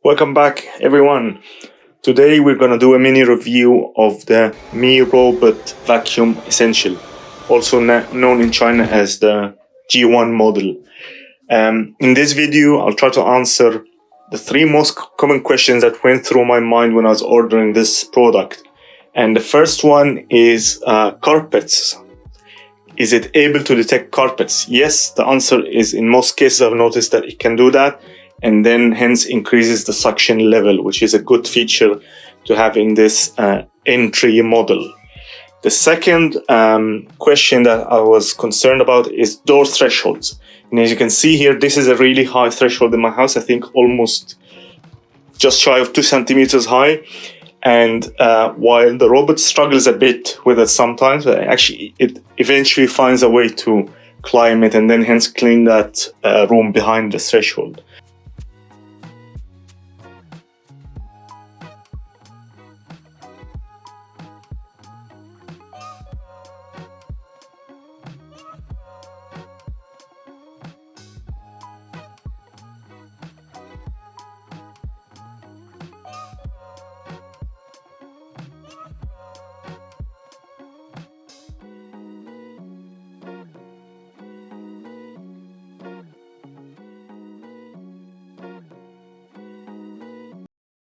Welcome back, everyone. Today we're going to do a mini review of the Mi Robot Vacuum Essential, also known in China as the G1 model. In this video, I'll try to answer the three most common questions that went through my mind when I was ordering this product. And the first one is carpets. Is it able to detect carpets? Yes, the answer is in most cases I've noticed that it can do that, and then hence increases the suction level, which is a good feature to have in this entry model. The second question that I was concerned about is door thresholds. And as you can see here, this is a really high threshold in my house. I think almost just shy of 2 centimeters high. And while the robot struggles a bit with it sometimes, actually it eventually finds a way to climb it and then hence clean that room behind the threshold.